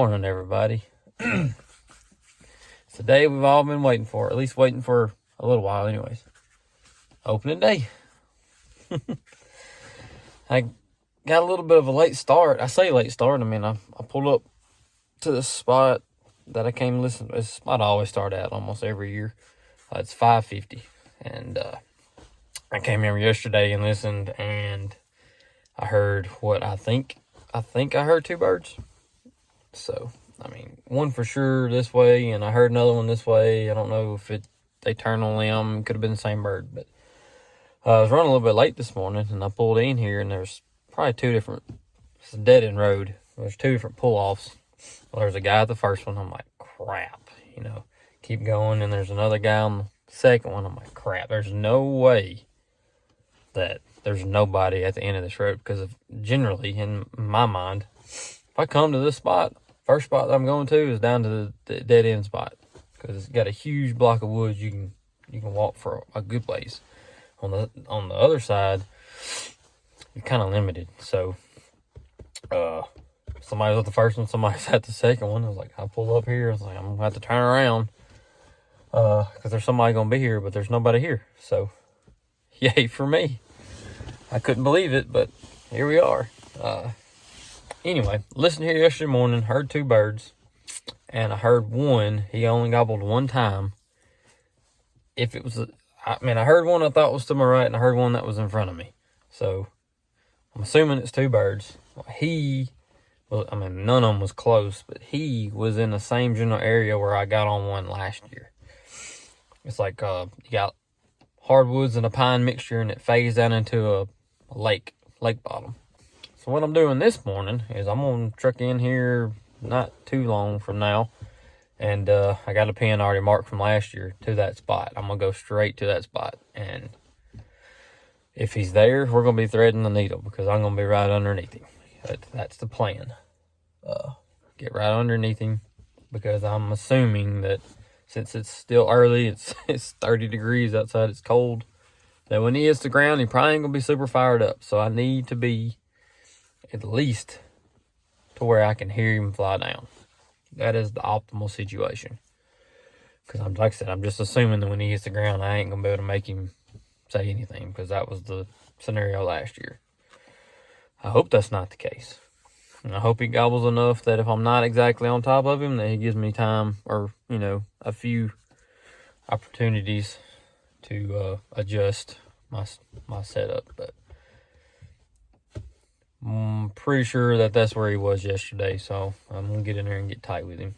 morning, everybody. It's the day we've all been waiting for, at least waiting for a little while anyways. Opening day. I got a little bit of a late start. I say late start, I mean, I pulled up to the spot that I came listen. It's a spot I always start at almost every year. It's 5:50, and I came here yesterday and listened, and I heard what I think I heard two birds. So, I mean, one for sure this way, and I heard another one this way. I don't know if they turned on limb. Could have been the same bird, but I was running a little bit late this morning, and I pulled in here, and there's probably it's a dead-end road. There's two different pull-offs. Well, there's a guy at the first one. I'm like, crap, keep going. And there's another guy on the second one. I'm like, crap, there's no way that there's nobody at the end of this road, because generally, in my mind, if I come to this spot, first spot that I'm going to is down to the dead-end spot, because it's got a huge block of woods. You can walk for a good ways. On the other side, you're kind of limited. So, somebody was at the first one, somebody's at the second one. I was like, I pull up here. I was like, I'm going to have to turn around because there's somebody going to be here, but there's nobody here. So, yay for me. I couldn't believe it, but here we are. Anyway, listened here yesterday morning, heard two birds, and I heard one, he only gobbled one time. I heard one I thought was to my right, and I heard one that was in front of me. So, I'm assuming it's two birds. None of them was close, but he was in the same general area where I got on one last year. It's like you got hardwoods and a pine mixture, and it fades down into a lake bottom. So what I'm doing this morning is I'm going to truck in here not too long from now, and I got a pin already marked from last year to that spot. I'm going to go straight to that spot, and if he's there, we're going to be threading the needle, because I'm going to be right underneath him. That's the plan. Get right underneath him, because I'm assuming that since it's still early, it's 30 degrees outside, it's cold, that when he hits the ground, he probably ain't going to be super fired up. So I need to be at least to where I can hear him fly down. That is the optimal situation. Because like I said, I'm just assuming that when he hits the ground, I ain't going to be able to make him say anything, because that was the scenario last year. I hope that's not the case. And I hope he gobbles enough that if I'm not exactly on top of him, that he gives me time, or, a few opportunities to adjust my setup. But I'm pretty sure that that's where he was yesterday, so I'm going to get in there and get tight with him.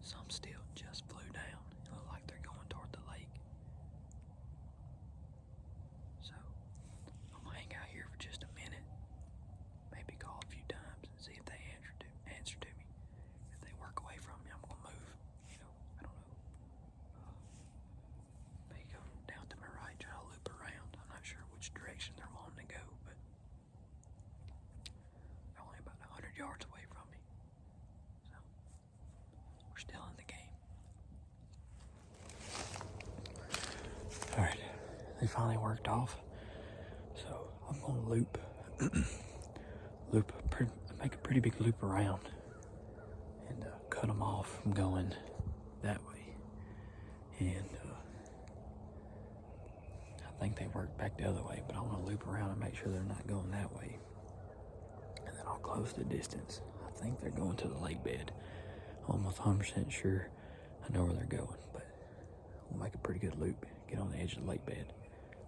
Some still just flew down. It looked like they're going toward the lake. So I'm gonna hang out here for just a minute. Maybe call a few times and see if they answer to me. If they work away from me, I'm gonna move. You know, I don't know. Maybe go down to my right, try to loop around. I'm not sure which direction they're wanting to go, but they're only about 100 yards away from me. So we're still in the game. All right, they finally worked off. So I'm gonna loop, make a pretty big loop around, and cut them off from going that way. And I think they work back the other way, but I want to loop around and make sure they're not going that way. And then I'll close the distance. I think they're going to the lake bed. Almost 100% sure I know where they're going, but we'll make a pretty good loop, get on the edge of the lake bed,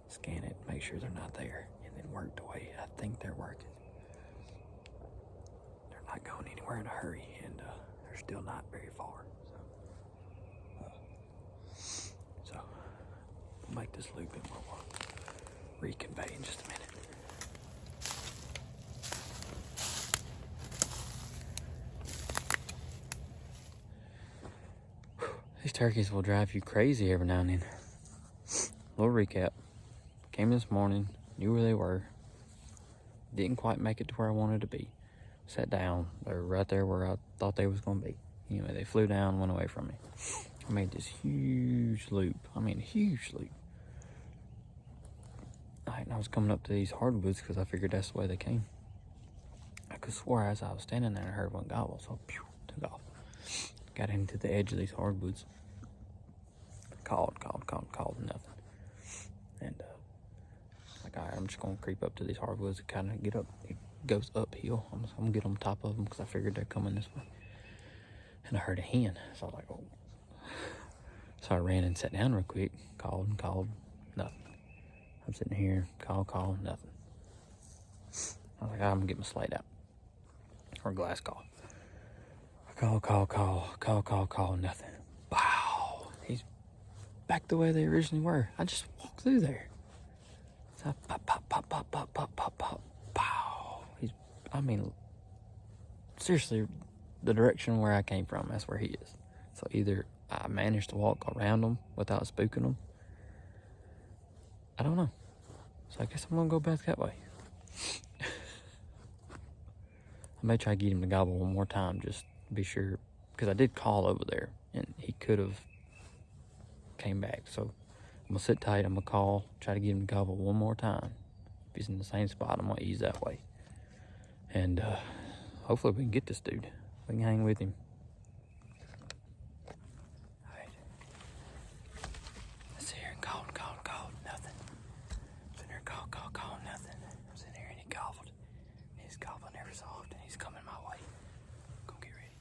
scan it, make sure they're not there, and then work the way I think they're working. They're not going anywhere in a hurry, and they're still not very far. So we'll make this loop and we'll reconvey in just a minute. These turkeys will drive you crazy every now and then. Little recap. Came this morning, knew where they were. Didn't quite make it to where I wanted to be. Sat down, they were right there where I thought they was gonna be. Anyway, they flew down, went away from me. I made this huge loop. I mean, huge loop. I was coming up to these hardwoods because I figured that's the way they came. I could swear as I was standing there, I heard one gobble, so pew, took off. Got into the edge of these hardwoods. Called, nothing. And like, all right, I'm just gonna creep up to these hardwoods and kind of get up. It goes uphill. I'm gonna get on top of them because I figured they're coming this way. And I heard a hen, so I was like, oh. So I ran and sat down real quick. Called, nothing. I'm sitting here, call, nothing. I was like, I'm gonna get my slate out. Or glass call. Call, nothing. Wow. He's back the way they originally were. I just walked through there. So pop. Pow. I mean, seriously, the direction where I came from, that's where he is. So either I managed to walk around them without spooking them. I don't know. So I guess I'm gonna go back that way. I may try to get him to gobble one more time, just to be sure, because I did call over there and he could have came back. So I'm gonna sit tight, I'm gonna call, try to get him to gobble one more time. If he's in the same spot, I'm gonna ease that way. And hopefully we can get this dude. We can hang with him. All right. I sit here and called, nothing. Sitting here, call, nothing. I'm sitting here and he gobbled. His gobble never solved, and he's coming my way. Go get ready.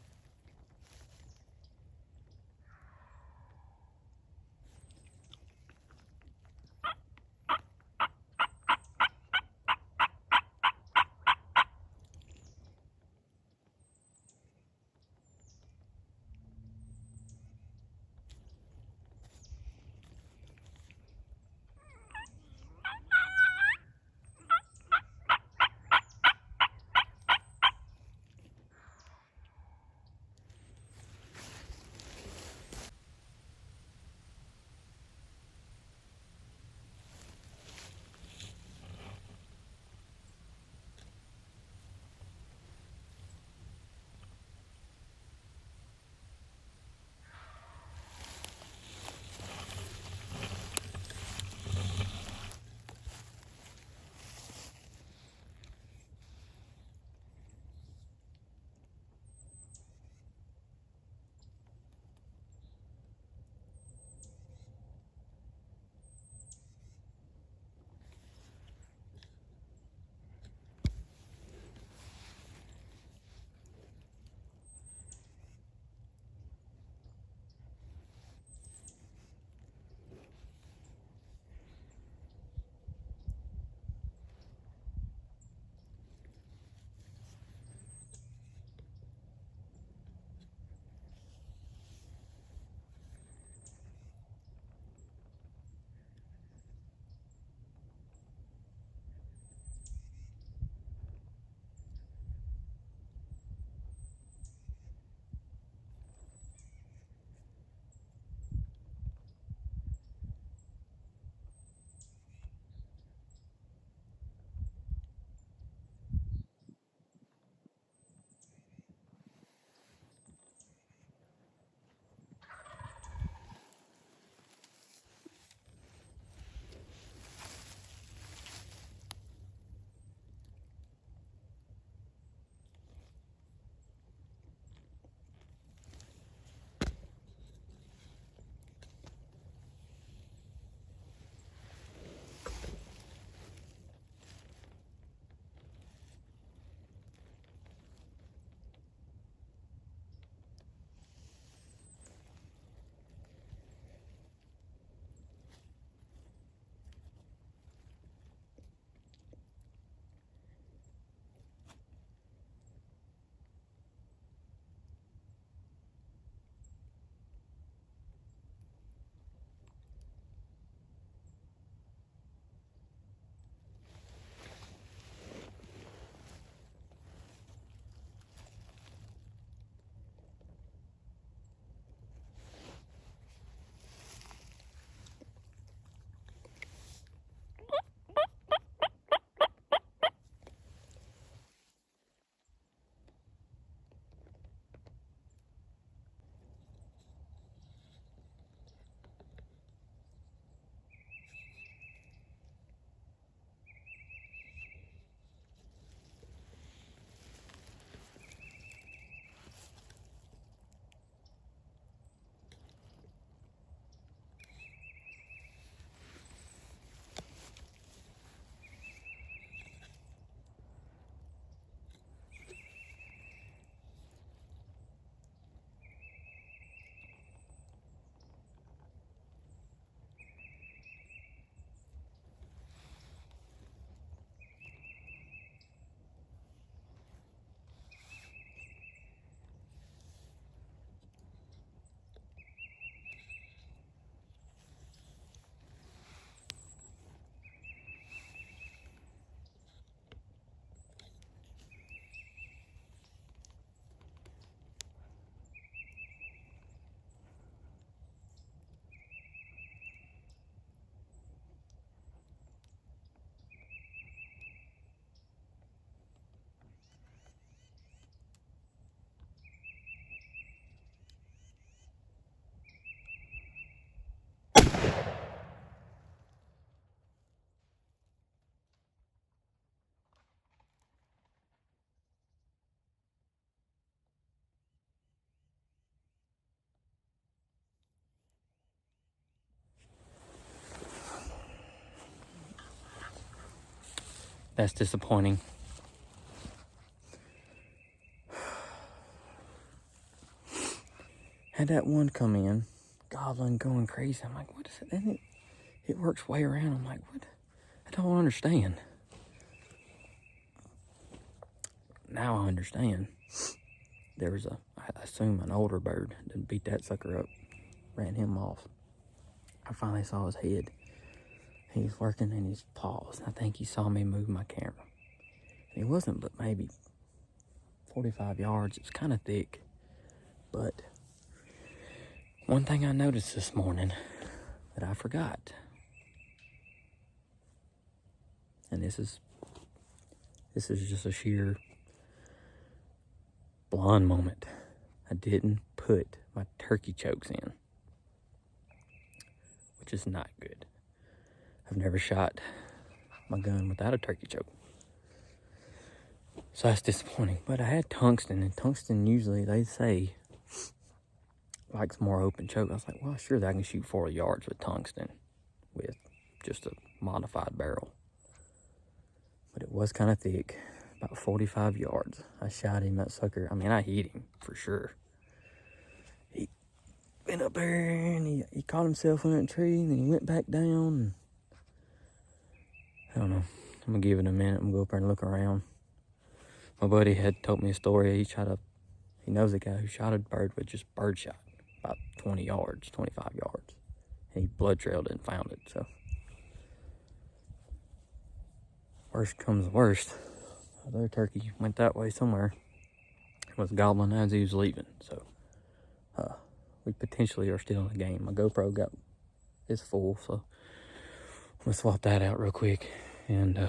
That's disappointing. Had that one come in, gobbling, going crazy. I'm like, what is it? And it works way around. I'm like, what? I don't understand. Now I understand. There was I assume an older bird that beat that sucker up, ran him off. I finally saw his head. He was working in his paws. I think he saw me move my camera. It wasn't but maybe 45 yards. It's kind of thick. But one thing I noticed this morning that I forgot. And this is just a sheer blonde moment. I didn't put my turkey chokes in, which is not good. I've never shot my gun without a turkey choke. So that's disappointing. But I had tungsten, and tungsten usually, they say, likes more open choke. I was like, well, sure, I can shoot 40 yards with tungsten with just a modified barrel. But it was kind of thick, about 45 yards. I shot him, that sucker. I mean, I hit him for sure. He went up there and he caught himself in that tree, and then he went back down. And I don't know. I'm gonna give it a minute. I'm gonna go up there and look around. My buddy had told me a story. He knows a guy who shot a bird with just bird shot, about 20 yards, 25 yards. And he blood trailed it and found it, so. Worst comes to worst. Other turkey went that way somewhere. Was gobbling as he was leaving, so. We potentially are still in the game. My GoPro is full, so I'm gonna swap that out real quick, and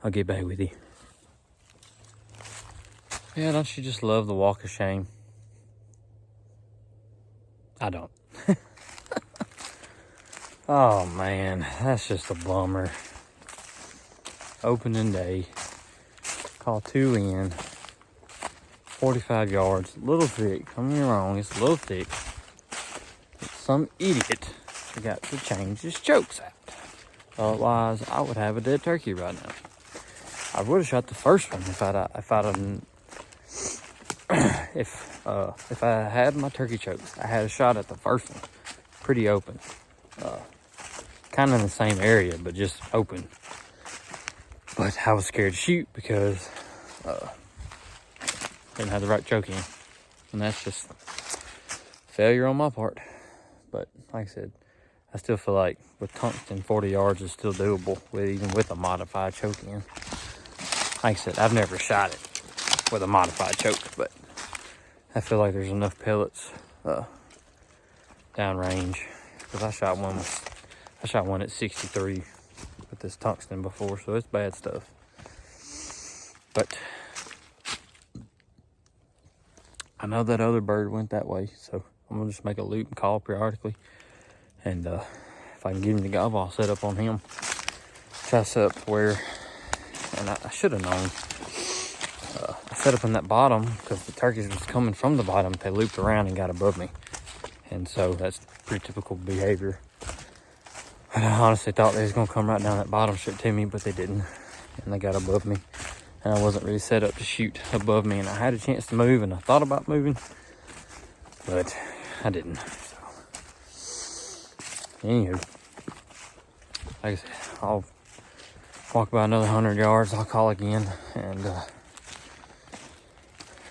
I'll get back with you. Yeah, don't you just love the walk of shame? I don't. Oh man, that's just a bummer. Opening day, call 2 in, 45 yards, a little thick, don't get me wrong, it's a little thick. But some idiot forgot to change his chokes out. Otherwise, I would have a dead turkey right now. I would have shot the first one if I had my turkey chokes. I had a shot at the first one, pretty open, kind of in the same area, but just open. But I was scared to shoot because didn't have the right choke in, and that's just failure on my part. But like I said, I still feel like with tungsten, 40 yards is still doable even with a modified choke in. Like I said, I've never shot it with a modified choke, but I feel like there's enough pellets downrange, because I shot one at 63 with this tungsten before, so it's bad stuff. But I know that other bird went that way, so I'm gonna just make a loop and call periodically, and if I can get him to gobble, I'll set up on him. Try to set up where, and I should have known. I set up on that bottom because the turkeys was coming from the bottom. They looped around and got above me, and so that's pretty typical behavior. And I honestly thought they was gonna come right down that bottom straight to me, but they didn't, and they got above me. And I wasn't really set up to shoot above me, and I had a chance to move, and I thought about moving, but I didn't. So, anywho, like I said, I'll walk by another 100 yards. I'll call again and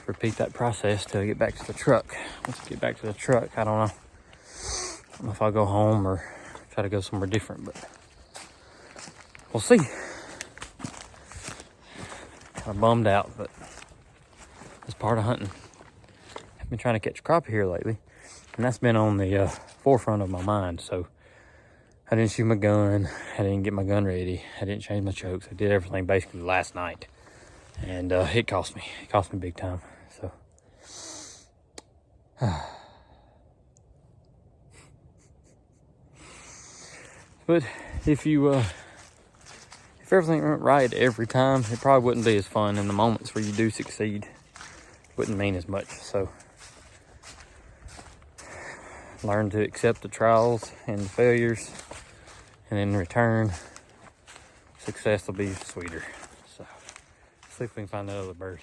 repeat that process till I get back to the truck. Once I get back to the truck, I don't know if I'll go home or try to go somewhere different, but we'll see. Kind of bummed out, but it's part of hunting. I've been trying to catch crappie here lately, and that's been on the forefront of my mind. So I didn't shoot my gun, I didn't get my gun ready, I didn't change my chokes. I did everything basically last night, and it cost me big time. So but if everything went right every time, it probably wouldn't be as fun. In the moments where you do succeed, it wouldn't mean as much. So learn to accept the trials and the failures, and in return, success will be sweeter. So, see if we can find that other bird.